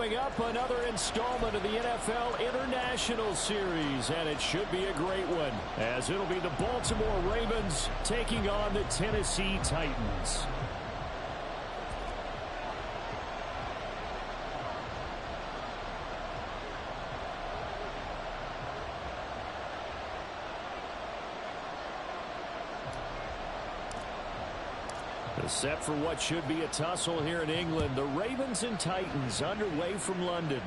Coming up, another installment of the NFL International Series, and it should be a great one, as it'll be the Baltimore Ravens taking on the Tennessee Titans. Set for what should be a tussle here in England. The Ravens and Titans underway from London.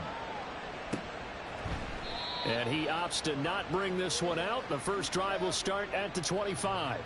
And he opts to not bring this one out. The first drive will start at the 25.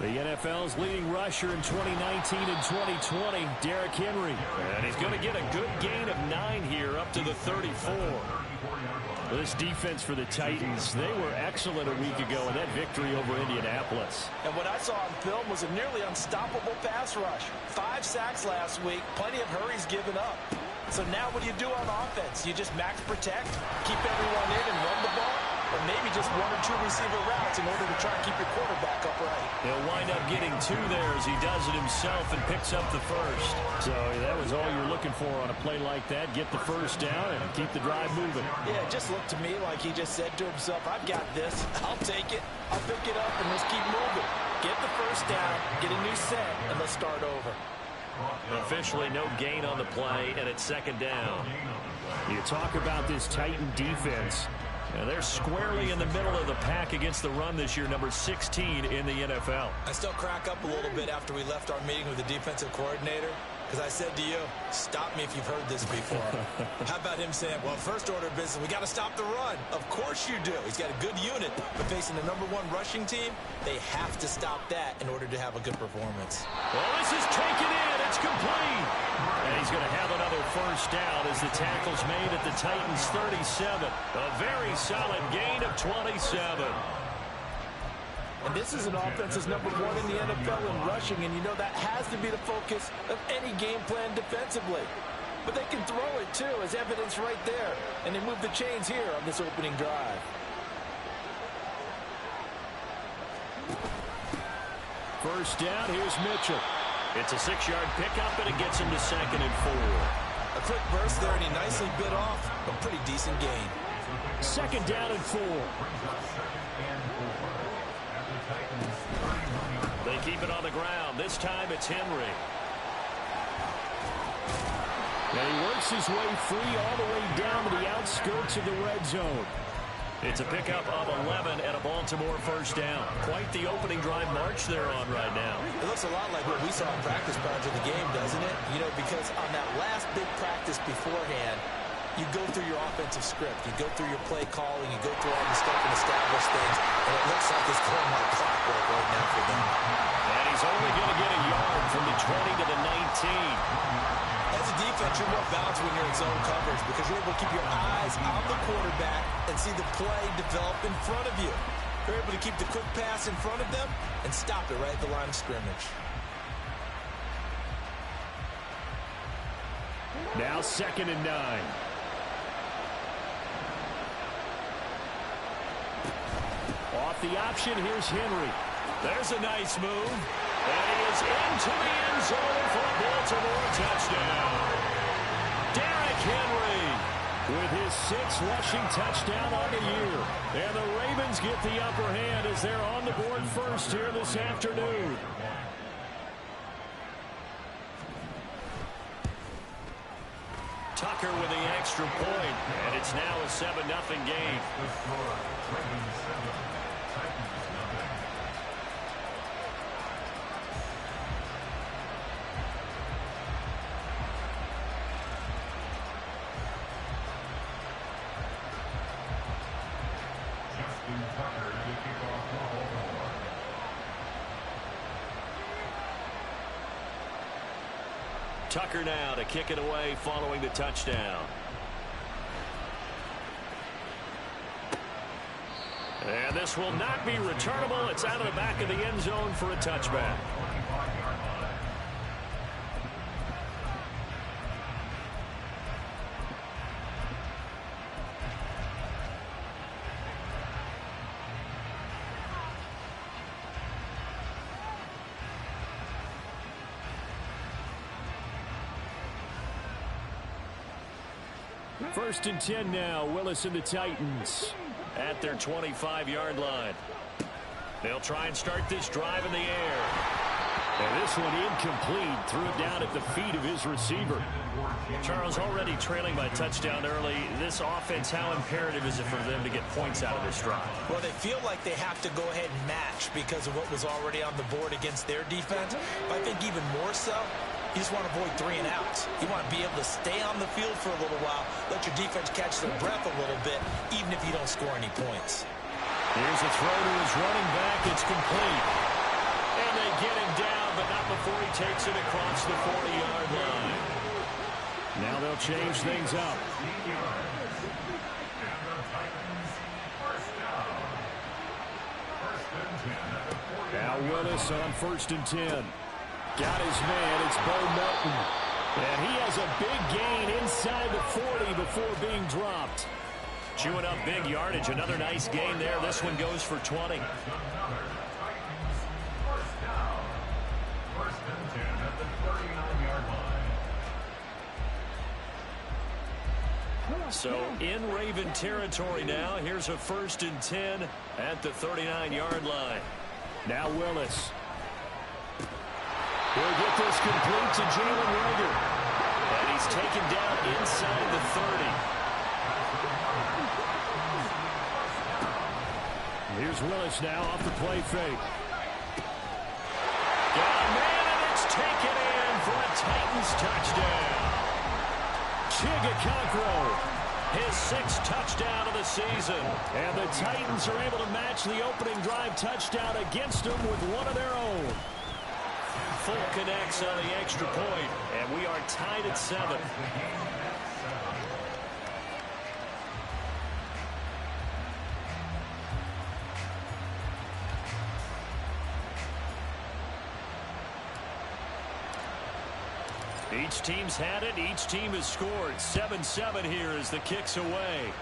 The NFL's leading rusher in 2019 and 2020, Derrick Henry. And he's going to get a good gain of 9 here up to the 34. This defense for the Titans, they were excellent a week ago in that victory over Indianapolis. And what I saw on film was a nearly unstoppable pass rush. 5 sacks last week, plenty of hurries given up. So now what do you do on offense? You just max protect, keep everyone in and run the ball? Or maybe just 1 or 2 receiver routes in order to try and keep your quarterback upright. He'll wind up getting 2 there as he does it himself and picks up the first. So that was all you're looking for on a play like that. Get the first down and keep the drive moving. Yeah, it just looked to me like he just said to himself, I've got this. I'll take it. I'll pick it up and let's keep moving. Get the first down, get a new set, and let's start over. Officially no gain on the play, and it's second down. You talk about this Titan defense. And they're squarely in the middle of the pack against the run this year, number 16 in the NFL. I still crack up a little bit after we left our meeting with the defensive coordinator, because I said to you, stop me if you've heard this before. How about him saying, well, first order of business, we got to stop the run. Of course you do. He's got a good unit, but facing the #1 rushing team, they have to stop that in order to have a good performance. Well, this is taken in. It's complete. And he's going to have another first down as the tackle's made at the Titans' 37. A very solid gain of 27. And this is an offense that's #1 in the NFL in rushing, and you know that has to be the focus of any game plan defensively. But they can throw it, too, as evidence right there. And they move the chains here on this opening drive. First down, here's Mitchell. It's a 6-yard pickup, and it gets him to 2nd and 4. A quick burst there, and he nicely bit off a pretty decent gain. 2nd down and 4. They keep it on the ground. This time it's Henry. And he works his way free all the way down to the outskirts of the red zone. It's a pickup of 11 and a Baltimore first down. Quite the opening drive march they're on right now. It looks a lot like what we saw in practice prior to the game, doesn't it? You know, because on that last big practice beforehand, you go through your offensive script. You go through your play calling. You go through all the stuff and establish things. And it looks like it's going like clockwork right now for them. And he's only going to get a yard from the 20 to the 19. As a defense, you're more balanced when you're in zone coverage because you're able to keep your eyes on the quarterback and see the play develop in front of you. You're able to keep the quick pass in front of them and stop it right at the line of scrimmage. Now 2nd and 9. Off the option, here's Henry. There's a nice move. And he is into the end zone for a Baltimore touchdown. Derrick Henry with his 6th rushing touchdown on the year. And the Ravens get the upper hand as they're on the board first here this afternoon. Tucker with the extra point, and it's now a 7-0 game. Tucker now to kick it away following the touchdown. And this will not be returnable. It's out of the back of the end zone for a touchback. First and 10 now. Willis and the Titans at their 25-yard line. They'll try and start this drive in the air. And this one incomplete. Threw it down at the feet of his receiver. Charles, already trailing by touchdown early. This offense, how imperative is it for them to get points out of this drive? Well, they feel like they have to go ahead and match because of what was already on the board against their defense. But I think even more so, you just want to avoid 3 and outs. You want to be able to stay on the field for a little while, let your defense catch their breath a little bit, even if you don't score any points. Here's a throw to his running back. It's complete. And they get him down, but not before he takes it across the 40-yard line. Now they'll change things up. Now Willis on 1st and 10. Got his man. It's Bo Melton. And he has a big gain inside the 40 before being dropped. Chewing up big yardage. Another nice gain there. This one goes for 20. So in Raven territory now. Here's a 1st and 10 at the 39-yard line. Now Willis. He'll get this complete to Jalen Reagor. And he's taken down inside the 30. Here's Willis now off the play fake. Got a man, and it's taken in for a Titans touchdown. Chigacancro, his 6th touchdown of the season. And the Titans are able to match the opening drive touchdown against them with one of their own. Full connects on the extra point, and we are tied at 7. Each team's had it. Each team has scored. 7-7 here as the kick's away.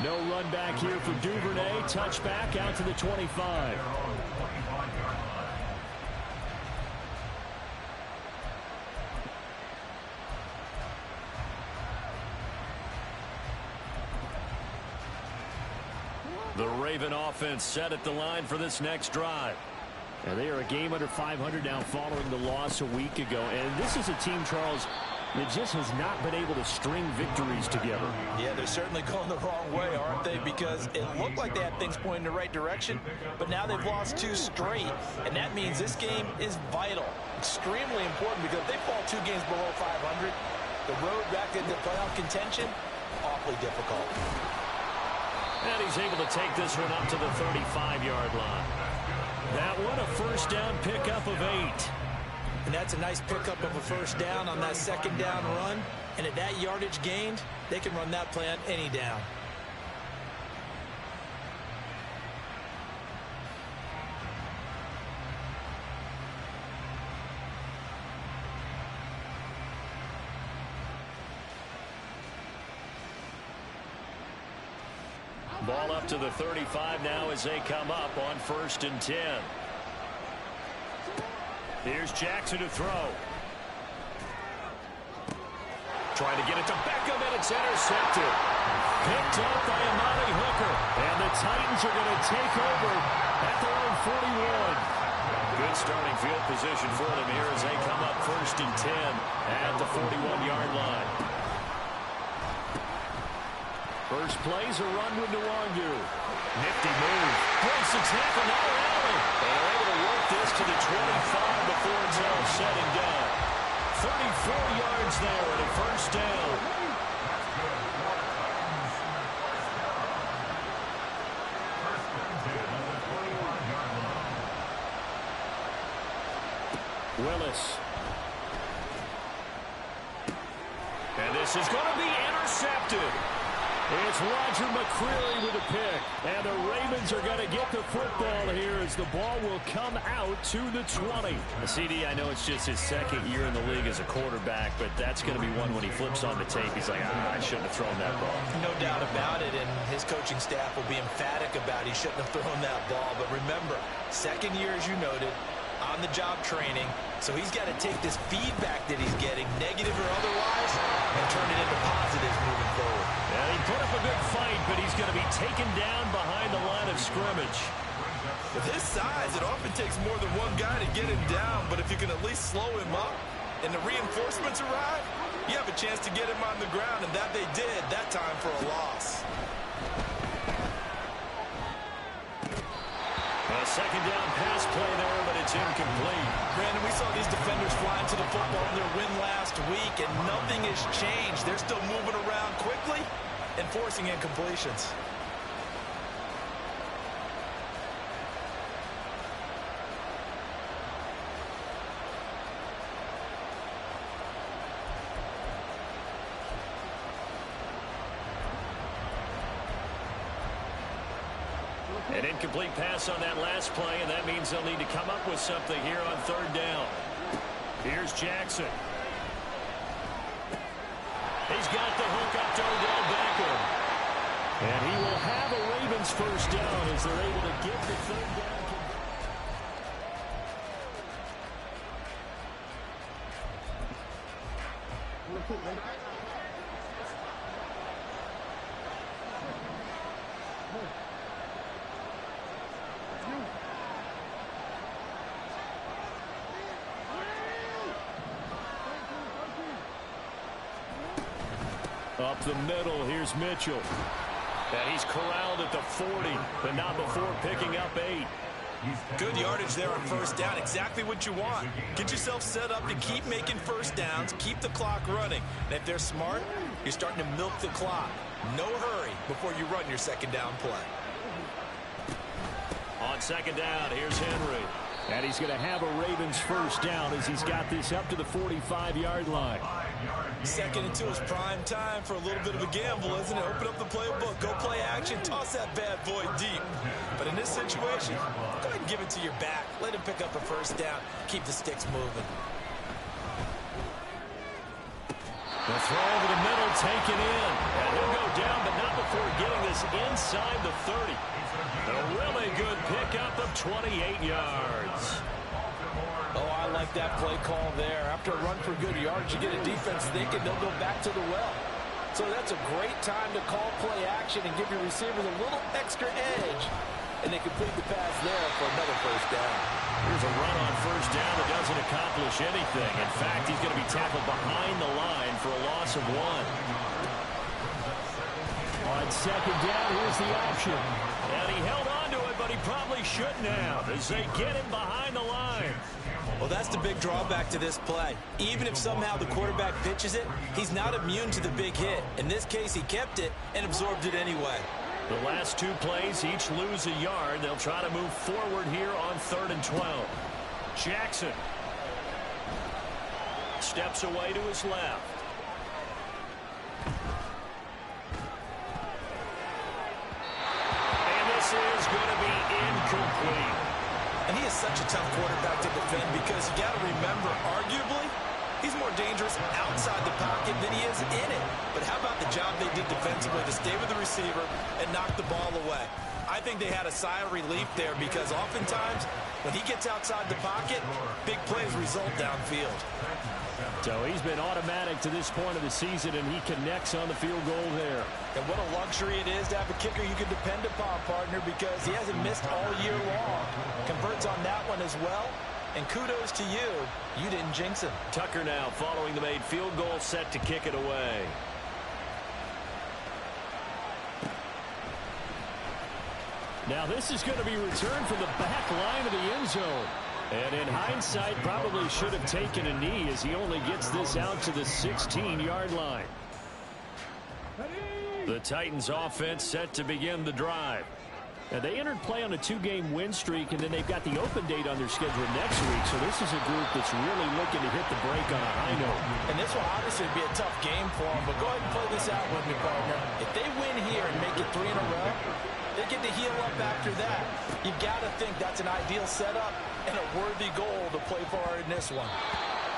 No run back here for Duvernay. Touchback out to the 25. The Raven offense set at the line for this next drive. And they are a game under 500 now following the loss a week ago. And this is a team, Charles, that just has not been able to string victories together. Yeah, they're certainly going the wrong way, aren't they? Because it looked like they had things pointing in the right direction, but now they've lost 2 straight. And that means this game is vital, extremely important, because if they fall 2 games below 500, the road back into playoff contention, awfully difficult. And he's able to take this one up to the 35-yard line. That one, a 1st down pickup of 8. And that's a nice pickup of a 1st down on that 2nd down run. And at that yardage gained, they can run that play on any down. Ball up to the 35 now as they come up on 1st and 10. Here's Jackson to throw. Trying to get it to Beckham, and it's intercepted. Picked up by Amani Hooker. And the Titans are going to take over at their own 41. Good starting field position for them here as they come up 1st and 10 at the 41-yard line. First play's a run with Nwangu. Nifty move. Breaks the tackle, now rally. And they're able to work this to the 25 before it's all said and done. 34 yards there and a 1st down. Willis. And this is going to be intercepted. It's Roger McCreary with a pick. And the Ravens are going to get the football here as the ball will come out to the 20. The CD, I know it's just his second year in the league as a quarterback, but that's going to be one when he flips on the tape. He's like, I shouldn't have thrown that ball. No doubt about it, and his coaching staff will be emphatic about he shouldn't have thrown that ball. But remember, second year, as you noted, on-the-job training, so he's got to take this feedback that he's getting, negative or otherwise, and turn it into positives moving forward. Yeah, he put up a good fight, but he's going to be taken down behind the line of scrimmage. With his size, it often takes more than one guy to get him down, but if you can at least slow him up and the reinforcements arrive, you have a chance to get him on the ground, and that they did that time for a loss. A second down pass play there, but it's incomplete. Brandon, we saw these defenders flying to the football in their win last week, and nothing has changed. They're still moving around quickly and forcing incompletions. An incomplete pass on that last play, and that means they'll need to come up with something here on third down. Here's Jackson. He's got the hook up to Odell Beckham. And he will have a Ravens first down as they're able to get the third down. Up the middle, here's Mitchell. And he's corralled at the 40, but not before picking up 8. Good yardage there on first down. Exactly what you want. Get yourself set up to keep making first downs, keep the clock running. And if they're smart, you're starting to milk the clock. No hurry before you run your second down play. On second down, here's Henry. And he's going to have a Ravens first down as he's got this up to the 45-yard line. Second and 2 is prime time for a little bit of a gamble, isn't it? Open up the playbook, go play action, toss that bad boy deep. But in this situation, go ahead and give it to your back. Let him pick up a first down. Keep the sticks moving. The throw over the middle, taken in. And he'll go down, but not before getting this inside the 30. A really good pickup of 28 yards. Oh, I like that play call there. After a run for good yards, you get a defense thinking they'll go back to the well. So that's a great time to call play action and give your receivers a little extra edge. And they complete the pass there for another first down. Here's a run on first down that doesn't accomplish anything. In fact, he's going to be tackled behind the line for a loss of 1. On second down, here's the option. And he held on to it, but he probably shouldn't have as they get him behind the line. Well, that's the big drawback to this play. Even if somehow the quarterback pitches it, he's not immune to the big hit. In this case, he kept it and absorbed it anyway. The last 2 plays each lose a yard. They'll try to move forward here on 3rd and 12. Jackson steps away to his left. And this is going to be incomplete. And he is such a tough quarterback to defend because you got to remember, arguably, he's more dangerous outside the pocket than he is in it. But how about the job they did defensively to stay with the receiver and knock the ball away? I think they had a sigh of relief there because oftentimes when he gets outside the pocket, big plays result downfield. So he's been automatic to this point of the season, and he connects on the field goal there. And what a luxury it is to have a kicker you can depend upon, partner, because he hasn't missed all year long. Converts on that one as well. And kudos to you. You didn't jinx him. Tucker now following the made field goal, set to kick it away. Now this is going to be returned from the back line of the end zone. And in hindsight, probably should have taken a knee as he only gets this out to the 16-yard line. The Titans offense set to begin the drive. Now, they entered play on a 2-game win streak, and then they've got the open date on their schedule next week. So this is a group that's really looking to hit the break on a high note. And this will obviously be a tough game for them, but go ahead and play this out with me, partner. If they win here and make it 3 in a row, they get to heal up after that. You've got to think that's an ideal setup and a worthy goal to play for in this one.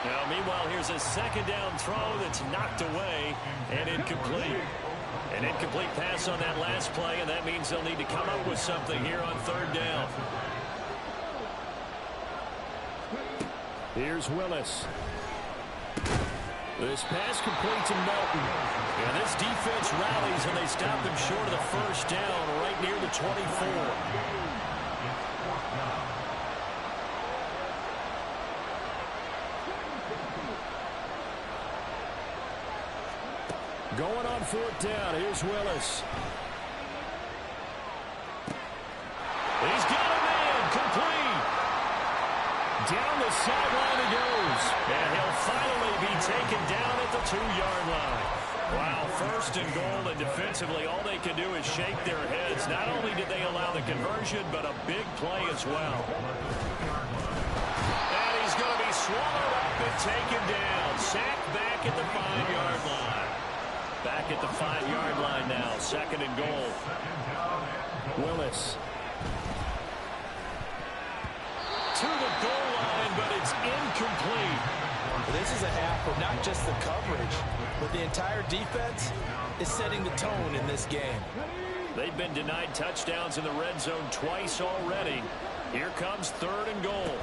Now, meanwhile, here's a second down throw that's knocked away and incomplete. An incomplete pass on that last play, and that means they'll need to come up with something here on 3rd down. Here's Willis. This pass complete to Melton. And this defense rallies, and they stop them short of the 1st down right near the 24. Going on 4th down. Here's Willis. He's got a man. Complete. Down the sideline he goes. And he'll finally be taken down at the 2-yard line. Wow, 1st and goal, and defensively all they can do is shake their heads. Not only did they allow the conversion, but a big play as well. And he's going to be swallowed up and taken down. Sacked back at the 5-yard line. Back at the 5-yard line now, 2nd and goal. Willis. To the goal line, but it's incomplete. This is a half of not just the coverage, but the entire defense is setting the tone in this game. They've been denied touchdowns in the red zone twice already. Here comes 3rd and goal.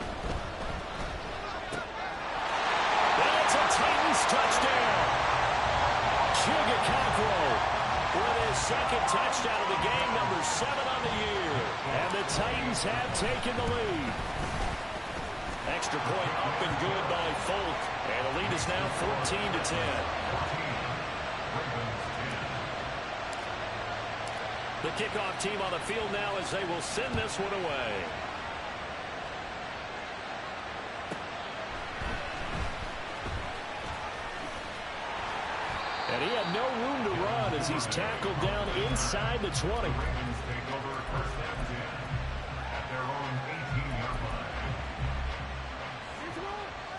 And it's a Titans touchdown. With his 2nd touchdown of the game, number 7 on the year. And the Titans have taken the lead. Extra point up and good by Folk. And the lead is now 14-10. The kickoff team on the field now as they will send this one away. And he had no room to run as he's tackled down inside the 20.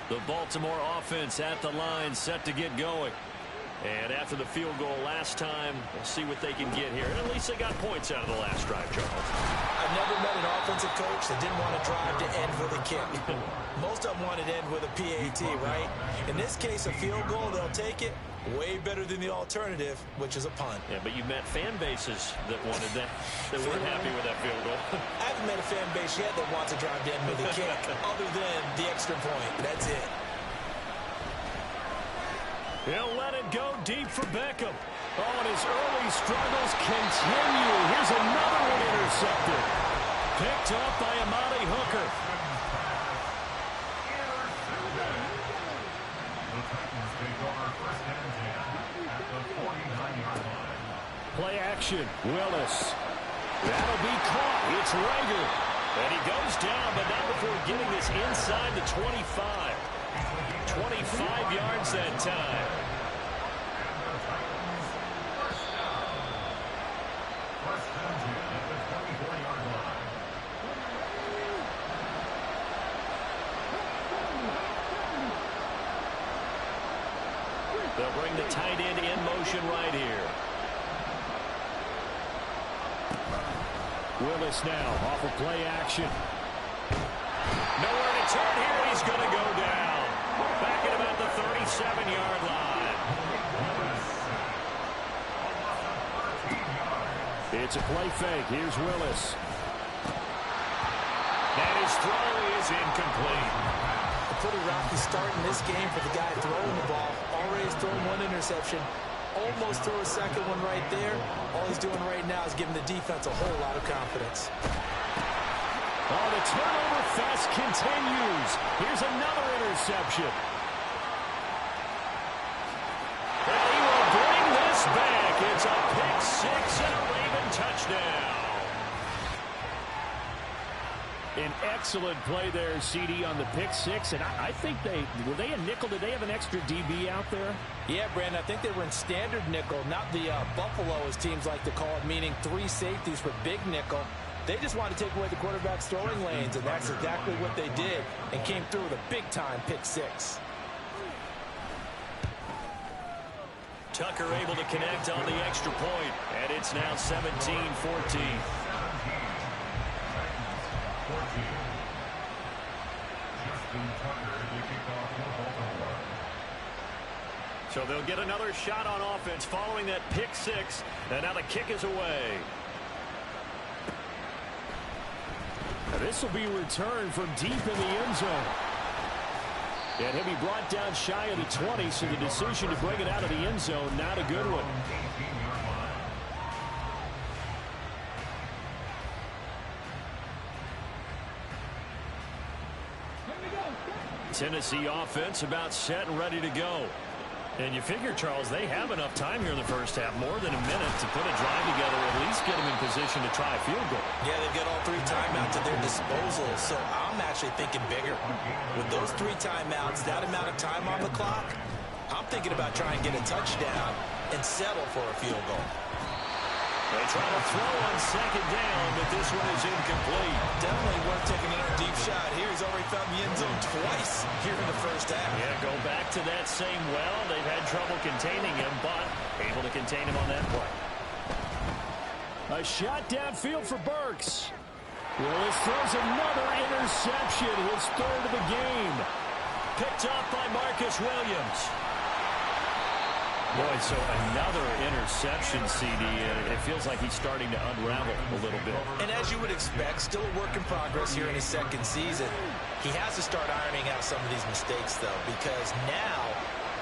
The Baltimore offense at the line, set to get going. And after the field goal last time, we'll see what they can get here. And at least they got points out of the last drive, Charles. I've never met an offensive coach that didn't want to drive to end with a kick. Most of them wanted to end with a PAT, right? In this case, a field goal, they'll take it. Way better than the alternative, which is a punt. Yeah, but you've met fan bases that wanted that, that weren't happy with that field goal. I haven't met a fan base yet that wants to drive to end with a kick, other than the extra point. That's it. He'll let it go deep for Beckham. Oh, and his early struggles continue. Here's another one intercepted. Picked up by Amani Hooker. Play action. Willis. That'll be caught. It's Rager. And he goes down, but not before getting this inside the 25. 25 yards that time. They'll bring the tight end in motion right here. Willis now off of play action. Nowhere to turn here, and he's going to go down. Back at about the 37-yard line. It's a play fake. Here's Willis. And his throw is incomplete. A pretty rocky start in this game for the guy throwing the ball. Already has thrown 1 interception. Almost threw a 2nd one right there. All he's doing right now is giving the defense a whole lot of confidence. Oh, the turnover fest continues. Here's another interception. And he will bring this back. It's a pick-6 and a Raven touchdown. An excellent play there, CD, on the pick-6. And I think were they a nickel? Did they have an extra DB out there? Yeah, Brandon, I think they were in standard nickel, not the Buffalo, as teams like to call it, meaning 3 safeties for big nickel. They just wanted to take away the quarterback's throwing lanes, and that's exactly what they did and came through with a big-time pick six. Tucker able to connect on the extra point, and it's now 17-14. So they'll get another shot on offense following that pick six, and now the kick is away. This will be returned from deep in the end zone. And he'll be brought down shy of the 20, so the decision to bring it out of the end zone, not a good one. Tennessee offense about set and ready to go. And you figure, Charles, they have enough time here in the first half, more than a minute, to put a drive together, at least get them in position to try a field goal. Yeah, they've got all three timeouts at their disposal, so I'm actually thinking bigger. With those three timeouts, that amount of time on the clock, I'm thinking about trying to get a touchdown and settle for a field goal. They try to throw on second down, but this one is incomplete. Definitely worth taking another deep shot here. He's already found the end zone twice here in the first half. Yeah, go back to that same well. They've had trouble containing him, but able to contain him on that play. A shot downfield for Burks. Willis throws another interception, his third of the game. Picked up by Marcus Williams. Boy, so another interception, CD. It feels like he's starting to unravel a little bit. And as you would expect, still a work in progress here in his second season. He has to start ironing out some of these mistakes, though, because now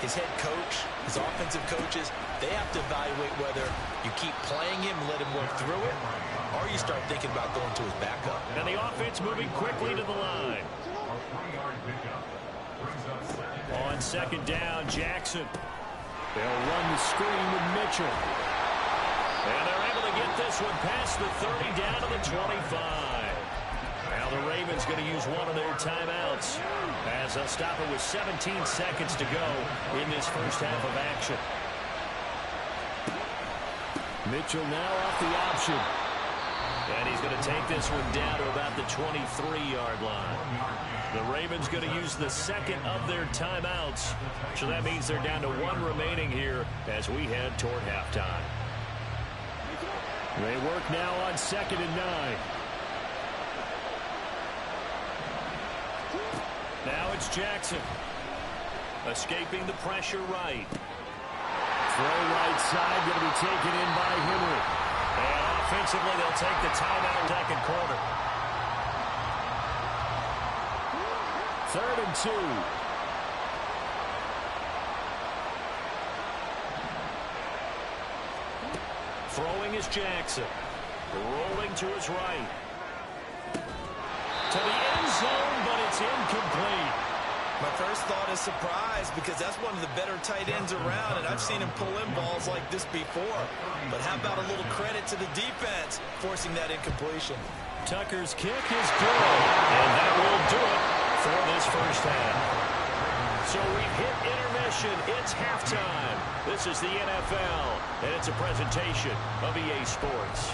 his head coach, his offensive coaches, they have to evaluate whether you keep playing him, let him work through it, or you start thinking about going to his backup. And the offense moving quickly to the line. On second down, Jackson. They'll run the screen with Mitchell. And they're able to get this one past the 30 down to the 25. Now the Ravens going to use one of their timeouts as they'll stop it with 17 seconds to go in this first half of action. Mitchell now off the option. And he's going to take this one down to about the 23-yard line. The Ravens going to use the second of their timeouts. So that means they're down to one remaining here as we head toward halftime. They work now on 2nd and 9. Now it's Jackson. Escaping the pressure right. Throw right side going to be taken in by Henry. And offensively, they'll take the timeout second quarter. 3rd and 2. Throwing is Jackson. Rolling to his right. To the end zone, but it's incomplete. My first thought is surprise because that's one of the better tight ends around, and I've seen him pull in balls like this before. But how about a little credit to the defense forcing that incompletion? Tucker's kick is good, and that will do it for this first half. So we've hit intermission. It's halftime. This is the NFL, and it's a presentation of EA Sports.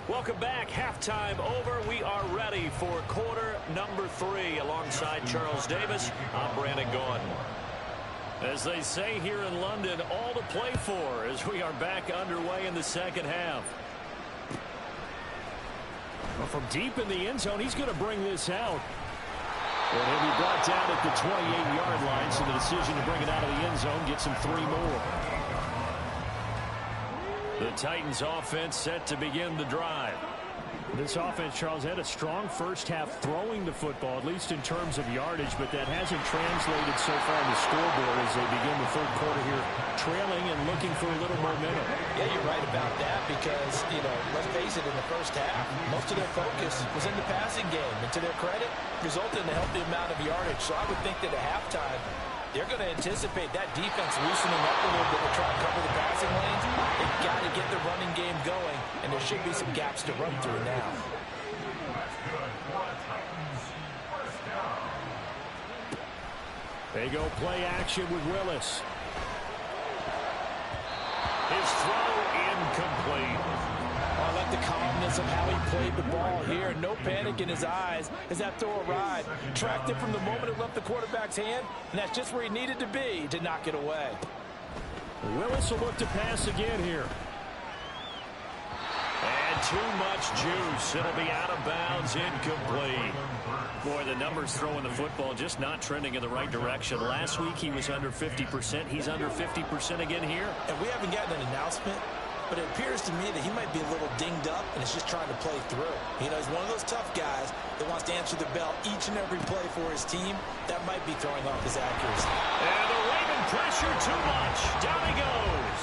Welcome back. Halftime over. We are ready for quarter number 3. Alongside Charles Davis, I'm Brandon Gaudin. As they say here in London, all to play for as we are back underway in the second half. Well, from deep in the end zone, he's going to bring this out. And he'll be brought down at the 28-yard line, so the decision to bring it out of the end zone gets him 3 more. The Titans offense set to begin the drive. This offense, Charles, had a strong first half throwing the football, at least in terms of yardage, but that hasn't translated so far on the scoreboard as they begin the third quarter here, trailing and looking for a little momentum. Yeah, you're right about that because, let's face it, in the first half, most of their focus was in the passing game. And to their credit, resulted in a healthy amount of yardage. So I would think that at halftime, they're going to anticipate that defense loosening up a little bit to try to cover the passing lanes. They've got to get the running game going, and there should be some gaps to run through now. They go play action with Willis. His throw incomplete. I like the calmness of how he played the ball here. No panic in his eyes as that throw arrived. Tracked it from the moment it left the quarterback's hand, and that's just where he needed to be to knock it away. Willis will look to pass again here. And too much juice. It'll be out of bounds, incomplete. Boy, the numbers throwing the football just not trending in the right direction. Last week he was under 50%. He's under 50% again here. And we haven't gotten an announcement, but it appears to me that he might be a little dinged up and is just trying to play through. You know, he's one of those tough guys that wants to answer the bell each and every play for his team. That might be throwing off his accuracy. And the Raven pressure too much. Down he goes.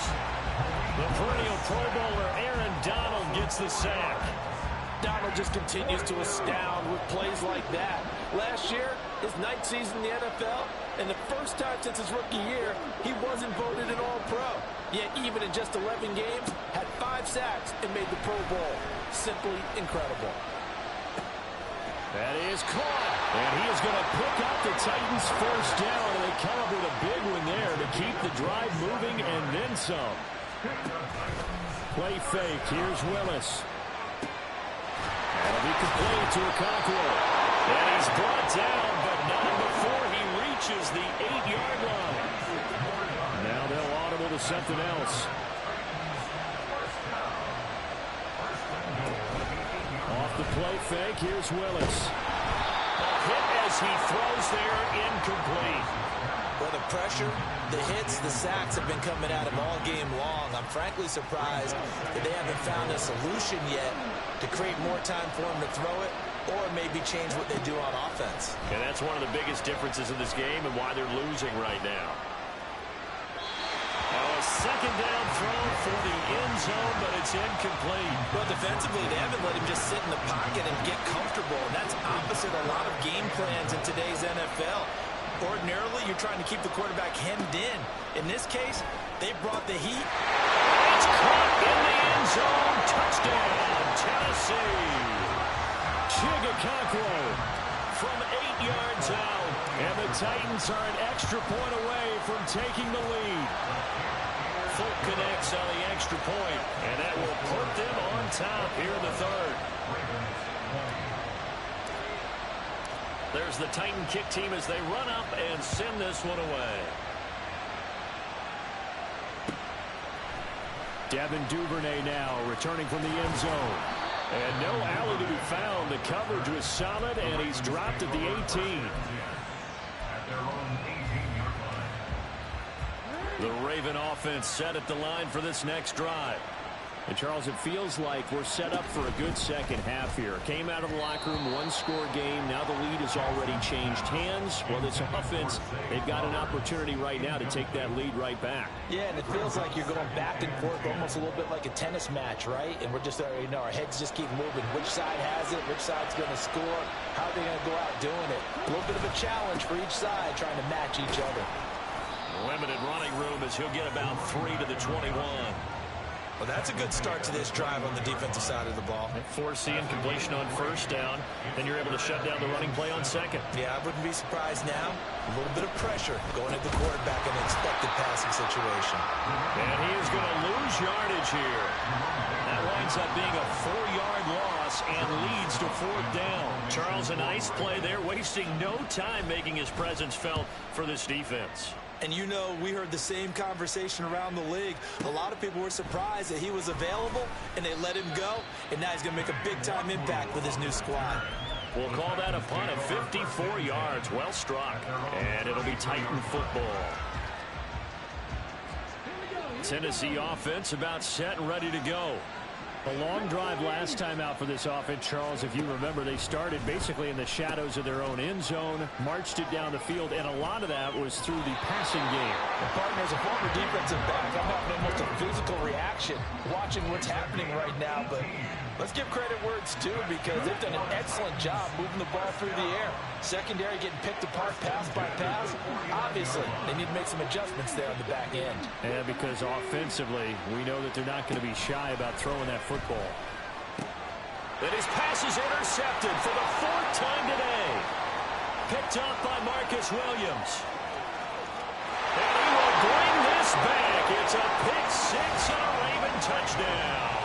The perennial Pro Bowler Aaron Donald gets the sack. Donald just continues to astound with plays like that. Last year, his ninth season in the NFL, and the first time since his rookie year, he wasn't voted an All-Pro. Yet even in just 11 games, had 5 sacks and made the Pro Bowl. Simply incredible. That is caught. And he is going to pick up the Titans' first down, and they come up with a big one there to keep the drive moving and then some. Play fake. Here's Willis. That'll be complete to Okonkwo. And he's brought down, but not before he reaches the 8-yard line. Now they'll audible to something else. Off the play fake, here's Willis. A hit as he throws there, incomplete. Well, the pressure, the hits, the sacks have been coming at him all game long. I'm frankly surprised that they haven't found a solution yet to create more time for him to throw it or maybe change what they do on offense. And that's one of the biggest differences in this game and why they're losing right now. Now a second down throw for the end zone, but it's incomplete. Well, defensively, they haven't let him just sit in the pocket and get comfortable. And that's opposite a lot of game plans in today's NFL. Ordinarily, you're trying to keep the quarterback hemmed in. In this case, they brought the heat. It's caught in the end zone. Touchdown, Tennessee. Okonkwo from 8 yards out. And the Titans are an extra point away from taking the lead. Folk connects on the extra point, and that will put them on top here in the third. There's the Titan kick team as they run up and send this one away. Devin Duvernay now returning from the end zone. And no alley to be found. The coverage was solid, and he's dropped at the 18. The Raven offense set at the line for this next drive. And, Charles, it feels like we're set up for a good second half here. Came out of the locker room, one-score game. Now the lead has already changed hands. Well, this offense, they've got an opportunity right now to take that lead right back. Yeah, and it feels like you're going back and forth almost a little bit like a tennis match, right? And we're just, you know, our heads just keep moving. Which side has it? Which side's going to score? How are they going to go out doing it? A little bit of a challenge for each side trying to match each other. Limited running room as he'll get about 3 to the 21. Well, that's a good start to this drive on the defensive side of the ball. Forcing completion on first down. Then you're able to shut down the running play on second. Yeah, I wouldn't be surprised now. A little bit of pressure going at the quarterback in an expected passing situation. And he is going to lose yardage here. That winds up being a 4-yard loss and leads to 4th down. Charles, a nice play there, wasting no time making his presence felt for this defense. And you know, we heard the same conversation around the league. A lot of people were surprised that he was available and they let him go. And now he's going to make a big-time impact with his new squad. We'll call that a punt of 54 yards. Well struck. And it'll be Titan football. Tennessee offense about set and ready to go. A long drive last time out for this offense, Charles. If you remember, they started basically in the shadows of their own end zone, marched it down the field, and a lot of that was through the passing game. And partner, as a former defensive back, I'm having almost a physical reaction watching what's happening right now. But let's give credit where it's due because they've done an excellent job moving the ball through the air. Secondary getting picked apart pass by pass. Obviously, they need to make some adjustments there on the back end. And because offensively, we know that they're not going to be shy about throwing that football. And his pass is intercepted for the 4th time today. Picked up by Marcus Williams. this back. It's a pick six and a Raven touchdown.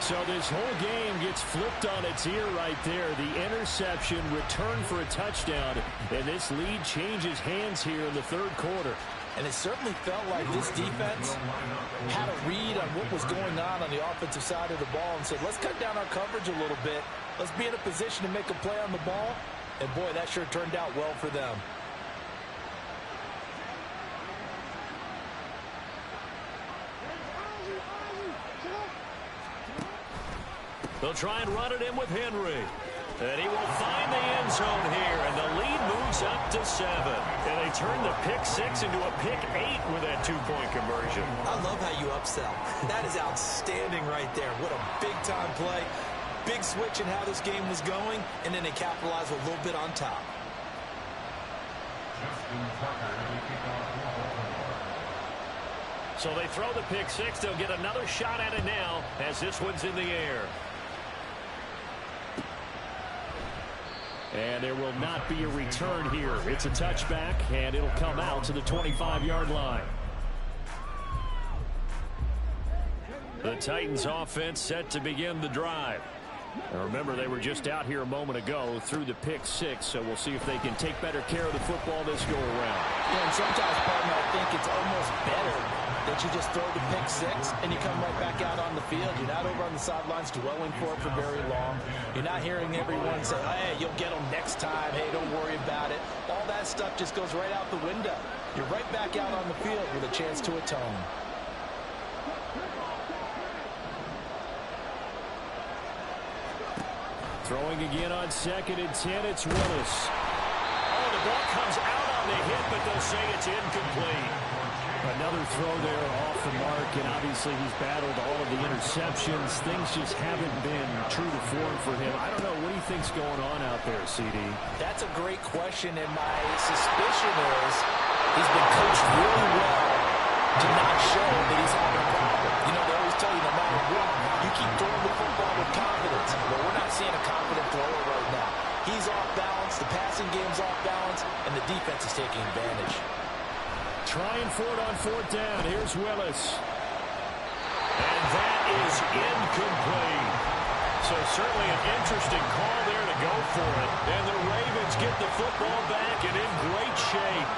So this whole game gets flipped on its ear right there. The interception, return for a touchdown, and this lead changes hands here in the third quarter. And it certainly felt like this defense had a read on what was going on the offensive side of the ball and said, let's cut down our coverage a little bit. Let's be in a position to make a play on the ball. And, boy, that sure turned out well for them. They'll try and run it in with Henry. And he will find the end zone here, and the lead moves up to 7. And they turn the pick six into a pick 8 with that two-point conversion. I love how you upsell. That is outstanding right there. What a big-time play. Big switch in how this game was going, and then they capitalize a little bit on top. So they throw the pick six. They'll get another shot at it now as this one's in the air. And there will not be a return here. It's a touchback, and it'll come out to the 25-yard line. The Titans offense set to begin the drive. Now remember, they were just out here a moment ago through the pick six, so we'll see if they can take better care of the football this go-around. Yeah, and sometimes, partner, I think it's almost better that you just throw the pick six and you come right back out on the field. You're not over on the sidelines dwelling for it for very long. You're not hearing everyone say, hey, you'll get them next time. Hey, don't worry about it. All that stuff just goes right out the window. You're right back out on the field with a chance to atone. Throwing again on 2nd and 10, it's Willis. Oh, the ball comes out on the hit, but they'll say it's incomplete. Another throw there off the mark, and obviously he's battled all of the interceptions. Things just haven't been true to form for him. I don't know. What do you think's going on out there, CD? That's a great question, and my suspicion is he's been coached really well to not show that he's having a problem. You know, they always tell you no matter what, you keep throwing the football with confidence. But we're not seeing a confident thrower right now. He's off balance, the passing game's off balance, and the defense is taking advantage. Trying for it on 4th down. Here's Willis. And that is incomplete. So certainly an interesting call there to go for it. And the Ravens get the football back and in great shape.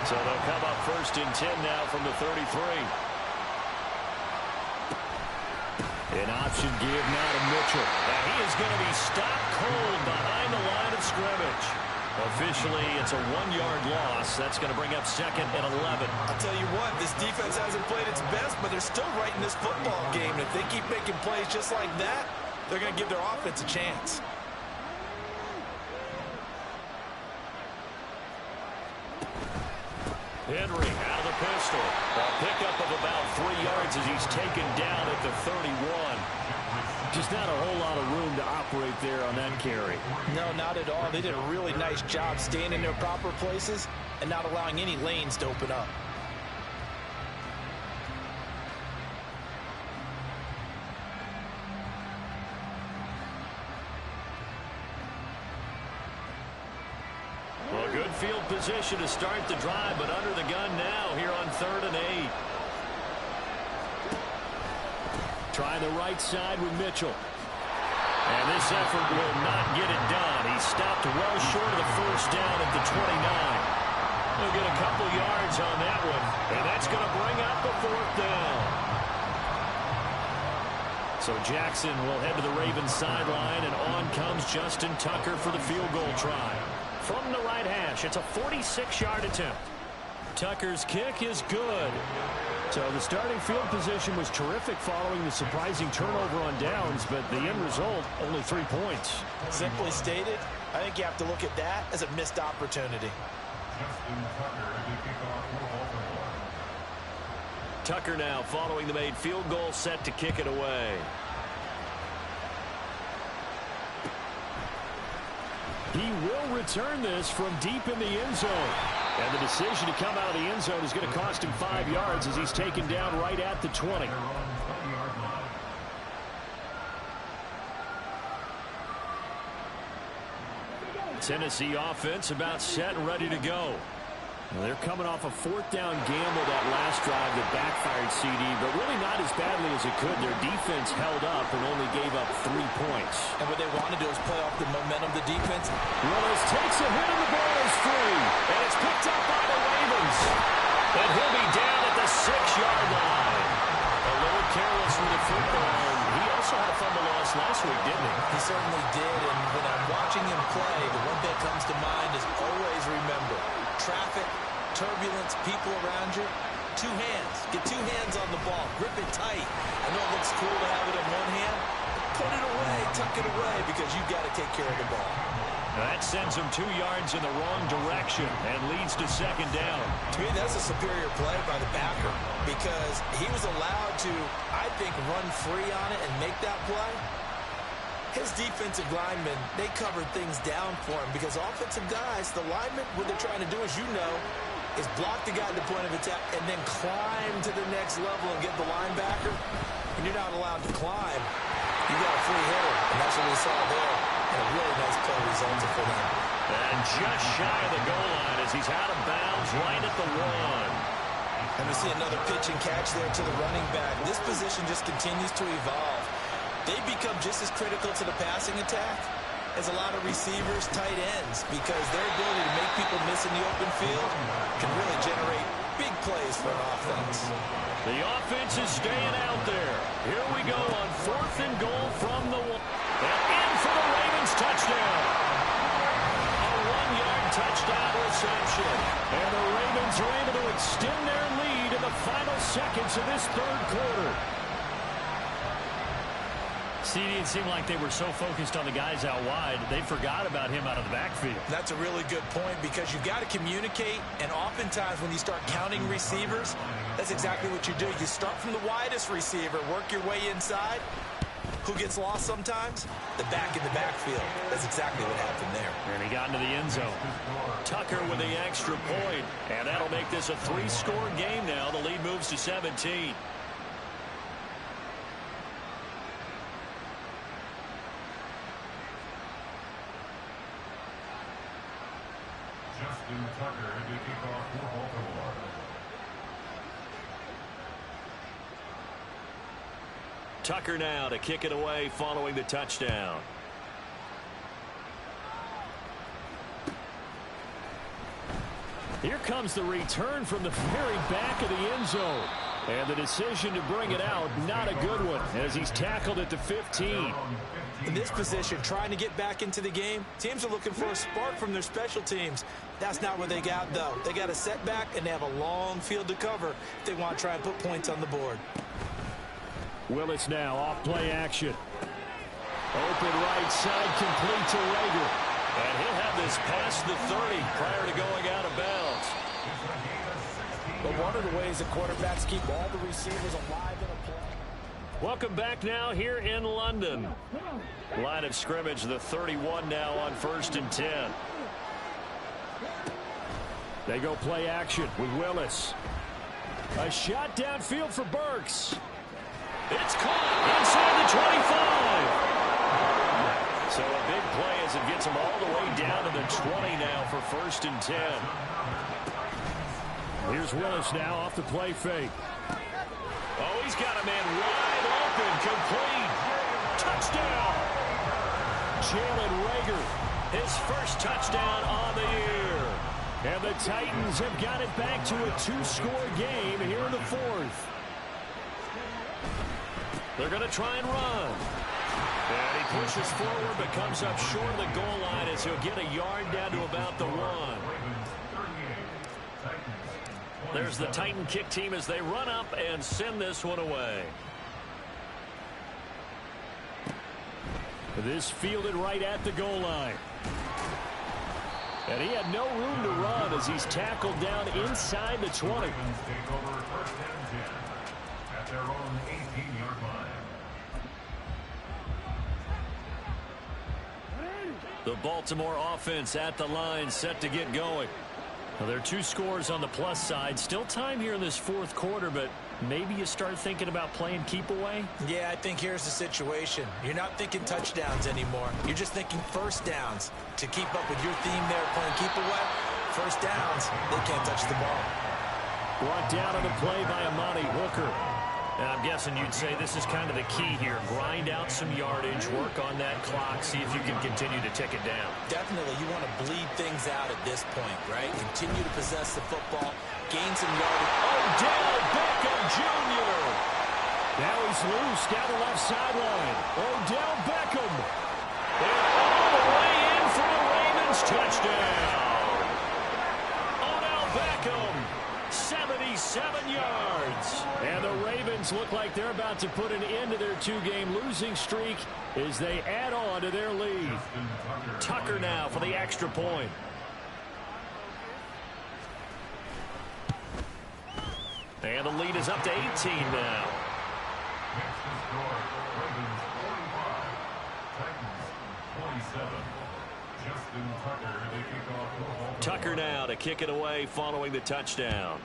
So they'll come up 1st and 10 now from the 33. An option give now to Mitchell. And he is going to be stopped cold behind the line of scrimmage. Officially, it's a 1-yard loss. That's going to bring up 2nd and 11. I'll tell you what, this defense hasn't played its best, but they're still right in this football game. And if they keep making plays just like that, they're going to give their offense a chance. Henry out of the pistol. A pickup of about 3 yards as he's taken down at the 31. Just not a whole lot of room to operate there on that carry. No, not at all. They did a really nice job staying in their proper places and not allowing any lanes to open up. Well, good field position to start the drive, but under the gun now here on 3rd and 8. Trying the right side with Mitchell. And this effort will not get it done. He stopped well short of the 1st down at the 29. He'll get a couple yards on that one, and that's going to bring up the 4th down. So Jackson will head to the Ravens sideline, and on comes Justin Tucker for the field goal try. From the right hash, it's a 46-yard attempt. Tucker's kick is good. So the starting field position was terrific following the surprising turnover on downs, but the end result, only 3 points. Simply stated, I think you have to look at that as a missed opportunity. Tucker now following the made field goal, set to kick it away. He will return this from deep in the end zone. And the decision to come out of the end zone is going to cost him 5 yards as he's taken down right at the 20. Tennessee offense about set and ready to go. Well, they're coming off a fourth down gamble that last drive that backfired, CD, but really not as badly as it could. Their defense held up and only gave up 3 points. And what they want to do is play off the momentum of the defense. Willis takes a hit and the ball is free. And it's picked up by the Ravens. And he'll be down at the 6-yard line. A little careless with the football. He also had a fumble loss last week, didn't he? He certainly did, and when I'm watching him play, the one thing that comes to mind is always remember, traffic, turbulence, people around you, 2 hands. Get 2 hands on the ball. Grip it tight. I know it looks cool to have it in one hand. Put it away, tuck it away, because you've got to take care of the ball. That sends him 2 yards in the wrong direction and leads to 2nd down. To me, that's a superior play by the backer because he was allowed to, I think, run free on it and make that play. His defensive linemen, they covered things down for him because offensive guys, the linemen, what they're trying to do, as you know, is block the guy at the point of attack and then climb to the next level and get the linebacker. When you're not allowed to climb, you got a free hitter, and that's what we saw there. And a really nice play resulted for them. And just shy of the goal line as he's out of bounds right at the 1. And we see another pitch and catch there to the running back. This position just continues to evolve. They become just as critical to the passing attack as a lot of receivers, tight ends, because their ability to make people miss in the open field can really generate big plays for an offense. The offense is staying out there. Here we go on 4th and goal from the 1. And in for the Ravens touchdown. A 1-yard touchdown reception. And the Ravens are able to extend their lead in the final seconds of this 3rd quarter. CD, it seemed like they were so focused on the guys out wide, they forgot about him out of the backfield. That's a really good point because you've got to communicate, and oftentimes when you start counting receivers, that's exactly what you do. You start from the widest receiver, work your way inside. Who gets lost sometimes? The back in the backfield. That's exactly what happened there. And he got into the end zone. Tucker with the extra point, and that'll make this a 3-score game now. The lead moves to 17. Tucker to kick off for Baltimore. Tucker now to kick it away following the touchdown. Here comes the return from the very back of the end zone. And the decision to bring it out, not a good one, as he's tackled at the 15. In this position, trying to get back into the game, teams are looking for a spark from their special teams. That's not what they got, though. They got a setback, and they have a long field to cover if they want to try and put points on the board. Willis now off play action. Open right side, complete to Rager. And he'll have this past the 30 prior to going out of bounds. But one of the ways that quarterbacks keep all the receivers alive in a play. Welcome back now here in London. Line of scrimmage, the 31 now on 1st and 10. They go play action with Willis. A shot downfield for Burks. It's caught inside the 25. So a big play as it gets him all the way down to the 20 now for 1st and 10. Here's Willis now off the play fake. Oh, he's got a man wide open, complete. Touchdown. Jalen Rager, his first touchdown on the year. And the Titans have got it back to a 2-score game here in the 4th. They're going to try and run. And he pushes forward but comes up short of the goal line as he'll get a yard down to about the 1. There's the Titan kick team as they run up and send this one away. This fielded right at the goal line. And he had no room to run as he's tackled down inside the 20. Take over 1st and 10 at their own 18-yard line. The Baltimore offense at the line, set to get going. Well, there are 2 scores on the plus side. Still time here in this 4th quarter, but maybe you start thinking about playing keep away? Yeah, I think here's the situation. You're not thinking touchdowns anymore. You're just thinking 1st downs to keep up with your theme there playing keep away. First downs, they can't touch the ball. Brought down on the play by Amani Hooker. Now, I'm guessing you'd say this is kind of the key here. Grind out some yardage, work on that clock, see if you can continue to tick it down. Definitely, you want to bleed things out at this point, right? Continue to possess the football, gain some yardage. Odell Beckham Jr. Now he's loose down the left sideline. Odell Beckham. And all the way in for a Ravens touchdown. Odell Beckham. 77 yards. And the Ravens look like they're about to put an end to their two-game losing streak as they add on to their lead. Tucker now for the extra point. And the lead is up to 18 now. Next to score, Ravens 45, Titans 27. Justin Tucker, they kick off for Baltimore. Tucker now to kick it away following the touchdown.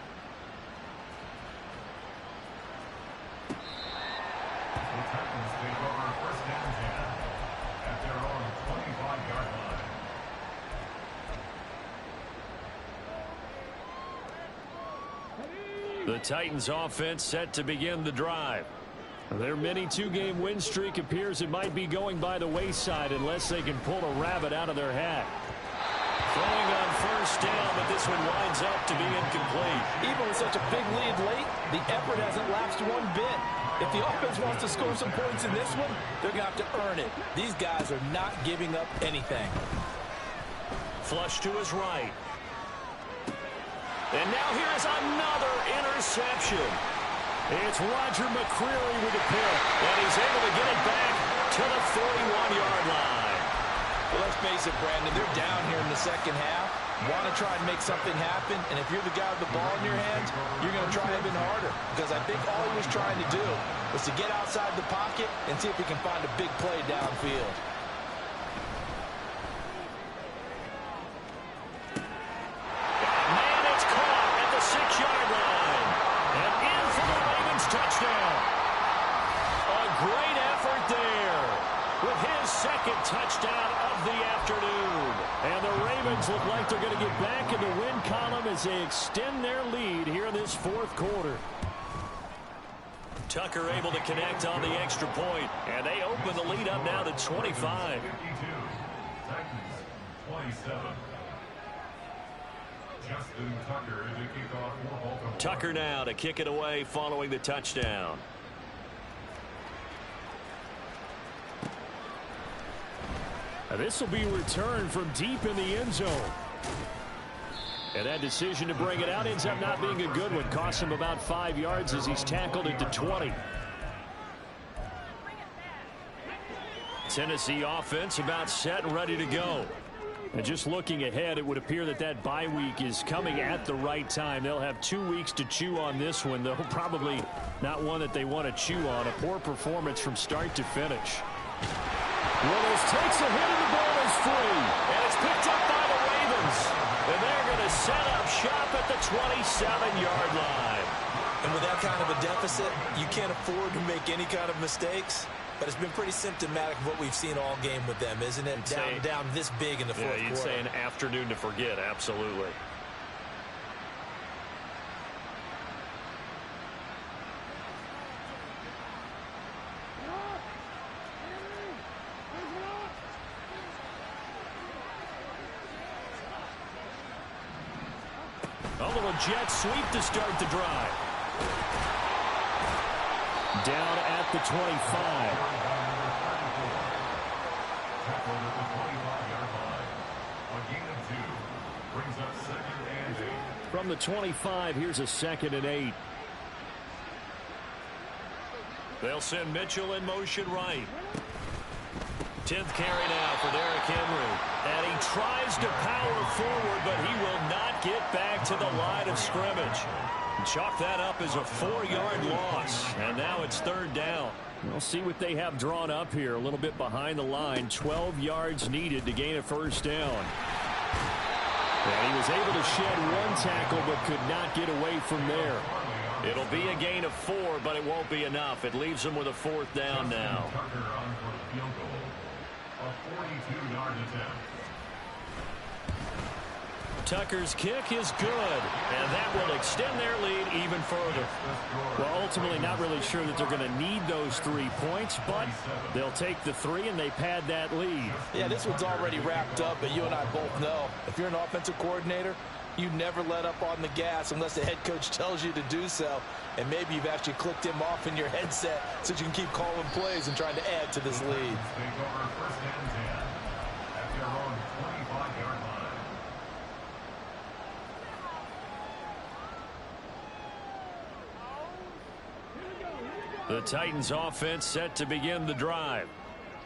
The Titans take over first down 10 at their own 25-yard line. The Titans offense set to begin the drive. Their mini two-game win streak appears it might be going by the wayside unless they can pull a rabbit out of their hat. Throwing on first down, but this one winds up to be incomplete. Even with such a big lead late, the effort hasn't lapsed one bit. If the offense wants to score some points in this one, they're going to have to earn it. These guys are not giving up anything. Flush to his right. And now here is another interception. It's Roger McCreary with the pick, and he's able to get it back to the 41-yard line. Well, let's face it, Brandon, they're down here in the second half. Want to try and make something happen, and if you're the guy with the ball in your hands, you're going to try even harder, because I think all he was trying to do was to get outside the pocket and see if he can find a big play downfield. Man, it's caught at the 6-yard line. And in for the Ravens touchdown. A great effort there with his second touchdown of the afternoon. And the Ravens look like they're going to get back in the win column as they extend their lead here in this fourth quarter. Tucker able to connect on the extra point, and they open the lead up now to 25. 52, Titans 27. Justin Tucker to kick off for Baltimore. Tucker now to kick it away following the touchdown. Now this will be returned from deep in the end zone. And that decision to bring it out ends up not being a good one. Costs him about 5 yards as he's tackled at the 20. Tennessee offense about set and ready to go. And just looking ahead, it would appear that that bye week is coming at the right time. They'll have 2 weeks to chew on this one, though probably not one that they want to chew on. A poor performance from start to finish. Willis takes a hit and the ball is free. And it's picked up by the Ravens. And they're going to set up shop at the 27-yard line. And with that kind of a deficit, you can't afford to make any kind of mistakes. But it's been pretty symptomatic of what we've seen all game with them, isn't it? Down this big in the fourth quarter. Yeah, you'd say an afternoon to forget, absolutely. A little jet sweep to start the drive. Down at the 25. From the 25, here's a 2nd and 8. They'll send Mitchell in motion right. 10th carry now for Derrick Henry. And he tries to power forward, but he will not get back to the line of scrimmage. Chalk that up as a 4-yard loss. And now it's 3rd down. We'll see what they have drawn up here. A little bit behind the line. 12 yards needed to gain a 1st down. And he was able to shed 1 tackle but could not get away from there. It'll be a gain of 4, but it won't be enough. It leaves them with a 4th down now. Tucker on for the field goal. A 42-yard attempt. Tucker's kick is good, and that will extend their lead even further. Well, ultimately, not really sure that they're going to need those 3 points, but they'll take the 3, and they pad that lead. Yeah, this one's already wrapped up, but you and I both know if you're an offensive coordinator, you never let up on the gas unless the head coach tells you to do so. And maybe you've actually clicked him off in your headset so you can keep calling plays and trying to add to this lead. The Titans offense set to begin the drive.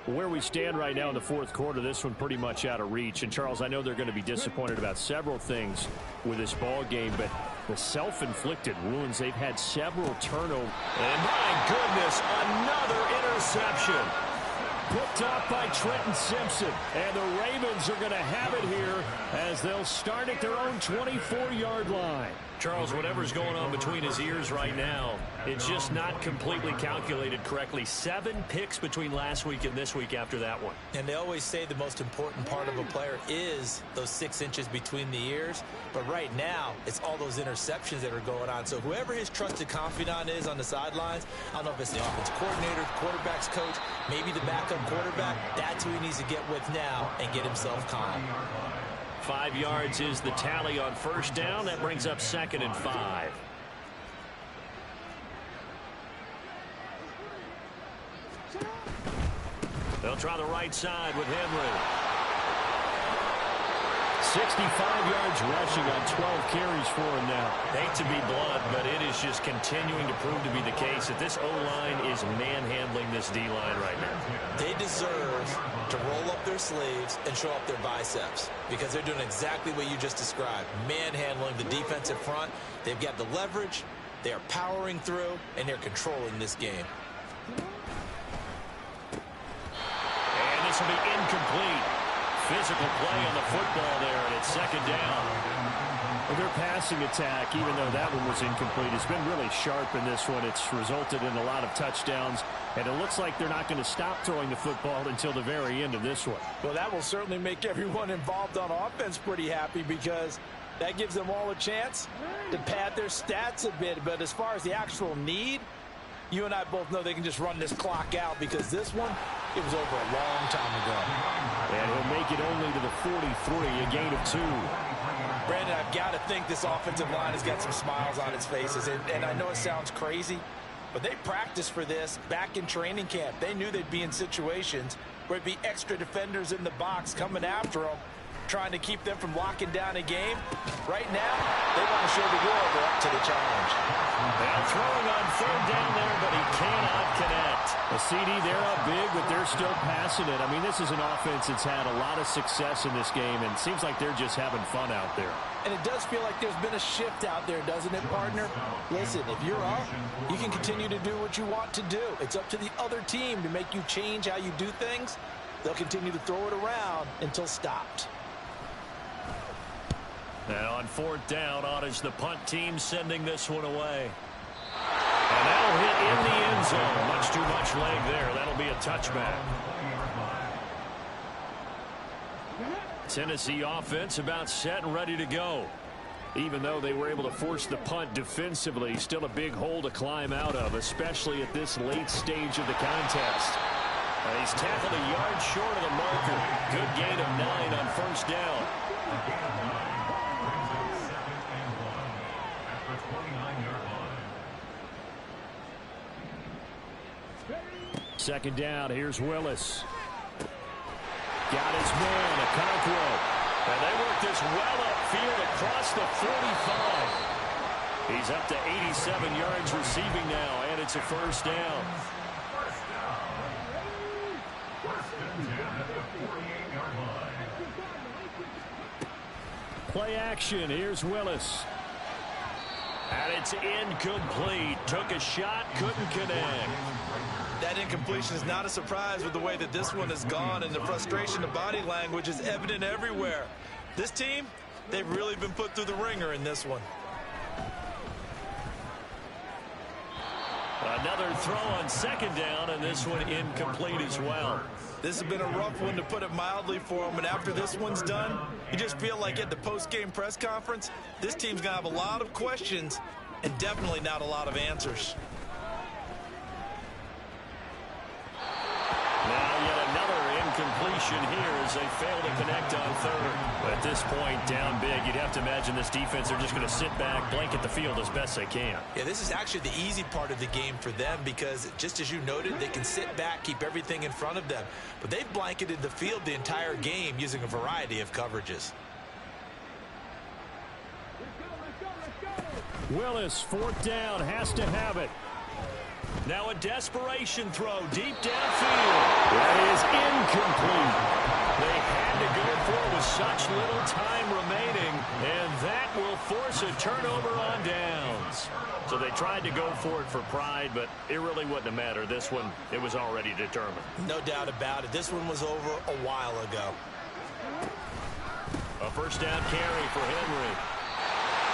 Where we stand right now in the fourth quarter, this one pretty much out of reach. And, Charles, I know they're going to be disappointed about several things with this ball game, but the self-inflicted wounds, they've had several turnovers. And, my goodness, another interception. Picked off by Trenton Simpson. And the Ravens are going to have it here as they'll start at their own 24-yard line. Charles, whatever's going on between his ears right now, it's just not completely calculated correctly. 7 picks between last week and this week after that one. And they always say the most important part of a player is those 6 inches between the ears. But right now, it's all those interceptions that are going on. So whoever his trusted confidant is on the sidelines, I don't know if it's the offensive coordinator, the quarterback's coach, maybe the backup quarterback, that's who he needs to get with now and get himself calm. 5 yards is the tally on first down. That brings up 2nd and 5. They'll try the right side with Henry. 65 yards rushing on 12 carries for him now. Hate to be blunt, but it is just continuing to prove to be the case that this O-line is manhandling this D-line right now. They deserve to roll up their sleeves and show up their biceps because they're doing exactly what you just described, manhandling the defensive front. They've got the leverage, they are powering through, and they're controlling this game. And this will be incomplete. Physical play on the football there, and it's 2nd down. Well, their passing attack, even though that one was incomplete, has been really sharp in this one. It's resulted in a lot of touchdowns, and it looks like they're not going to stop throwing the football until the very end of this one. Well, that will certainly make everyone involved on offense pretty happy because that gives them all a chance to pad their stats a bit. But as far as the actual need, you and I both know they can just run this clock out because this one, it was over a long time ago. And he'll make it only to the 43, a gain of 2. Brandon, I've got to think this offensive line has got some smiles on its faces. And I know it sounds crazy, but they practiced for this back in training camp. They knew they'd be in situations where it'd be extra defenders in the box coming after them, trying to keep them from locking down a game. Right now, they want to show the world they're up to the challenge. Now throwing on 3rd down there, but he cannot connect. A CD, they're up big, but they're still passing it. I mean, this is an offense that's had a lot of success in this game, and it seems like they're just having fun out there. And it does feel like there's been a shift out there, doesn't it, partner? Listen, if you're up, you can continue to do what you want to do. It's up to the other team to make you change how you do things. They'll continue to throw it around until stopped. Now on 4th down, on is the punt team sending this one away. And that'll hit in the end zone. Much too much leg there. That'll be a touchback. Tennessee offense about set and ready to go. Even though they were able to force the punt defensively, still a big hole to climb out of, especially at this late stage of the contest. He's tackled a yard short of the marker. Good gain of 9 on first down. 2nd down, here's Willis. Got his man, Okonkwo. And they work this well upfield across the 45. He's up to 87 yards receiving now, and it's a first down. Play action, here's Willis. And it's incomplete. Took a shot, couldn't connect. That incompletion is not a surprise with the way that this one has gone, and the frustration, the body language is evident everywhere. This team, they've really been put through the ringer in this one. Another throw on second down, and this one incomplete as well. This has been a rough one, to put it mildly, for him. And after this one's done, you just feel like at the post-game press conference, this team's going to have a lot of questions and definitely not a lot of answers. Now yet another incompletion here as they fail to connect on third. At this point, down big, you'd have to imagine this defense are just going to sit back, blanket the field as best they can. Yeah, this is actually the easy part of the game for them because, just as you noted, they can sit back, keep everything in front of them. But they've blanketed the field the entire game using a variety of coverages. Willis, fourth down, has to have it. Now a desperation throw deep downfield. That is incomplete. They had to go for it with such little time remaining, and that will force a turnover on downs. So they tried to go for it for pride, but it really wouldn't have mattered. This one, it was already determined. No doubt about it. This one was over a while ago. A first down carry for Henry.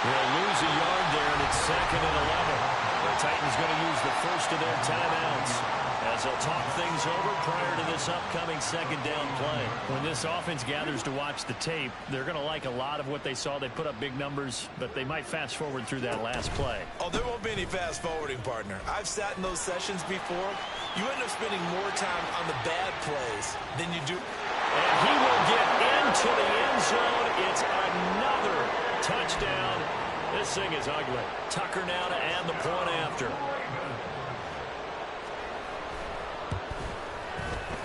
They'll lose a yard there, and it's 2nd and 11. The Titans going to use the first of their timeouts as they'll talk things over prior to this upcoming second down play. When this offense gathers to watch the tape, they're going to like a lot of what they saw. They put up big numbers, but they might fast forward through that last play. Oh, there won't be any fast forwarding, partner. I've sat in those sessions before. You end up spending more time on the bad plays than you do. And he will get into the end zone. It's another touchdown. This thing is ugly. Tucker now to add the point after.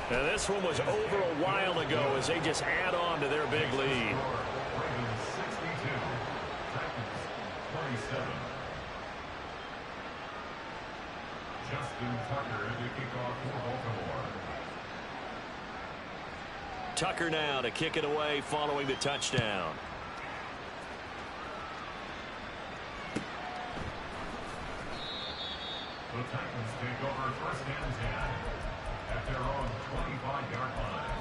Now this one was over a while ago as they just add on to their big lead. Ravens 62, Titans 27. Justin Tucker to kick off for Baltimore. Tucker now to kick it away following the touchdown. The Titans take over first and 10 at their own 25-yard line.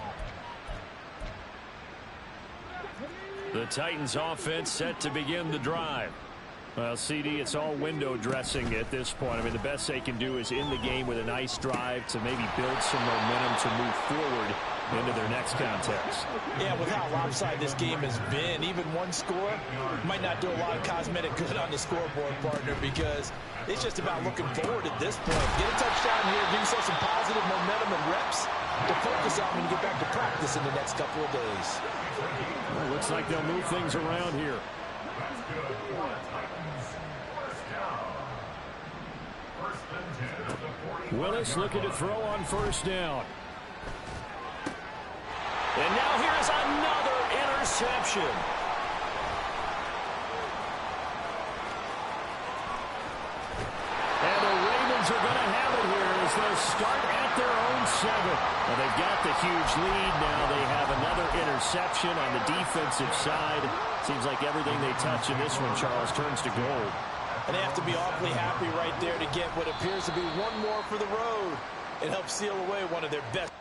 The Titans offense set to begin the drive. Well, CD, it's all window dressing at this point. I mean, the best they can do is end the game with a nice drive to maybe build some momentum to move forward into their next contest. Yeah, with how lopsided this game has been, even one score might not do a lot of cosmetic good on the scoreboard, partner, because it's just about looking forward at this point. Get a touchdown here, give yourself some positive momentum and reps to focus on when you get back to practice in the next couple of days. Well, looks like they'll move things around here. That's good for the Titans. First down. First and 10 at the 40. Willis looking to throw on first down. And now here's another interception. And the Ravens are going to have it here as they'll start at their own 7. Well, they've got the huge lead. Now they have another interception on the defensive side. Seems like everything they touch in this one, Charles, turns to gold. And they have to be awfully happy right there to get what appears to be one more for the road. It helps seal away one of their best.